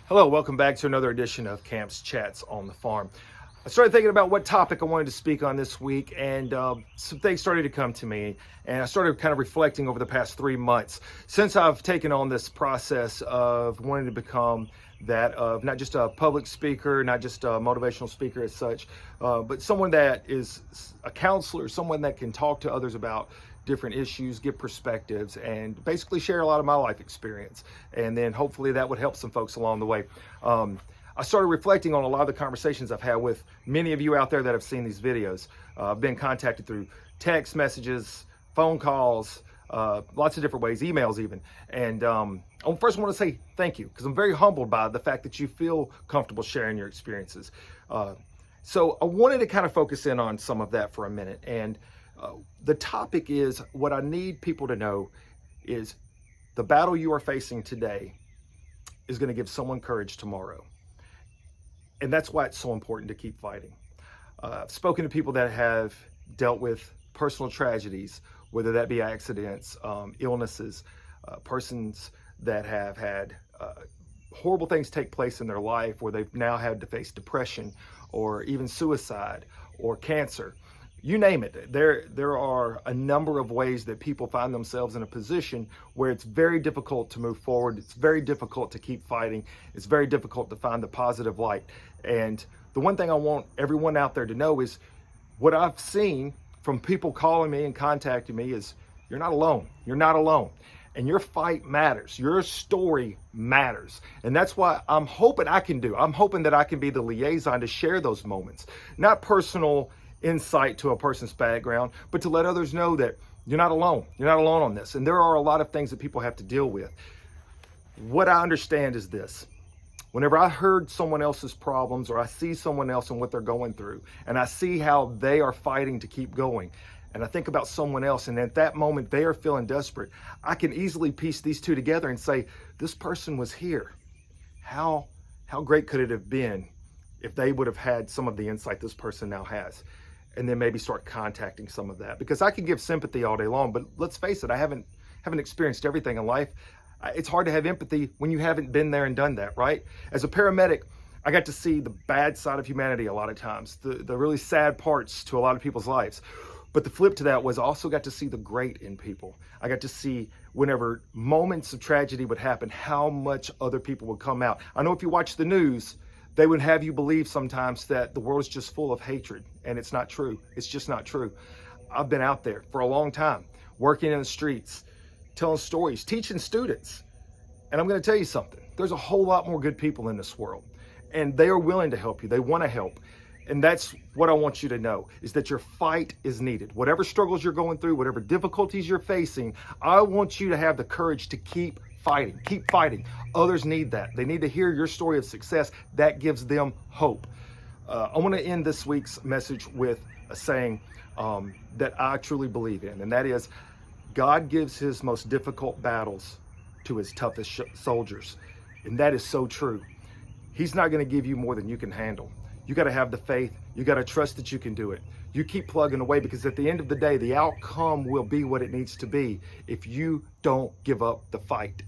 Hello, welcome back to another edition of Camp's Chats on the Farm. I started thinking about what topic I wanted to speak on this week, and some things started to come to me, and I started kind of reflecting over the past 3 months since I've taken on this process of wanting to become that of not just a public speaker, not just a motivational speaker as such, but someone that is a counselor, someone that can talk to others about different issues, give perspectives, and basically share a lot of my life experience. And then hopefully that would help some folks along the way. I started reflecting on a lot of the conversations I've had with many of you out there that have seen these videos. I've been contacted through text messages, phone calls, lots of different ways, emails even. And I first want to say thank you, because I'm very humbled by the fact that you feel comfortable sharing your experiences. So I wanted to kind of focus in on some of that for a minute. And the topic is, what I need people to know is the battle you are facing today is going to give someone courage tomorrow. And that's why it's so important to keep fighting. I've spoken to people that have dealt with personal tragedies, whether that be accidents, illnesses, persons that have had horrible things take place in their life where they've now had to face depression or even suicide or cancer. You name it. There are a number of ways that people find themselves in a position where it's very difficult to move forward. It's very difficult to keep fighting. It's very difficult to find the positive light. And the one thing I want everyone out there to know is what I've seen from people calling me and contacting me is you're not alone. You're not alone. And your fight matters. Your story matters. And that's why I'm hoping that I can be the liaison to share those moments. Not personal insight to a person's background, but to let others know that you're not alone. You're not alone on this. And there are a lot of things that people have to deal with. What I understand is this. Whenever I heard someone else's problems, or I see someone else and what they're going through, and I see how they are fighting to keep going, and I think about someone else, and at that moment they are feeling desperate, I can easily piece these two together and say, this person was here. How great could it have been if they would have had some of the insight this person now has? And then maybe start contacting some of that, because I can give sympathy all day long, but let's face it, I haven't experienced everything in life. It's hard to have empathy when you haven't been there and done that, right? As a paramedic, I got to see the bad side of humanity a lot of times, the really sad parts to a lot of people's lives. But the flip to that was I also got to see the great in people. I got to see whenever moments of tragedy would happen, how much other people would come out. I know if you watch the news, they would have you believe sometimes that the world is just full of hatred, and it's not true. It's just not true. I've been out there for a long time, working in the streets, telling stories, teaching students. And I'm going to tell you something. There's a whole lot more good people in this world, and they are willing to help you. They want to help. And that's what I want you to know, is that your fight is needed. Whatever struggles you're going through, whatever difficulties you're facing, I want you to have the courage to keep fighting. Keep fighting. Others need that. They need to hear your story of success. That gives them hope. I want to end this week's message with a saying that I truly believe in, and that is, God gives his most difficult battles to his toughest soldiers. And that is so true. He's not going to give you more than you can handle. You got to have the faith. You got to trust that you can do it. You keep plugging away, because at the end of the day, the outcome will be what it needs to be if you don't give up the fight.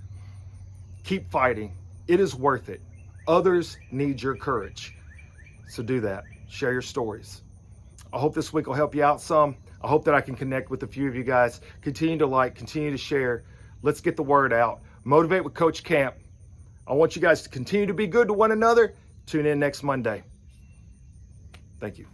Keep fighting. It is worth it. Others need your courage. So do that. Share your stories. I hope this week will help you out some. I hope that I can connect with a few of you guys. Continue to like, continue to share. Let's get the word out. Motivate with Coach Camp. I want you guys to continue to be good to one another. Tune in next Monday. Thank you.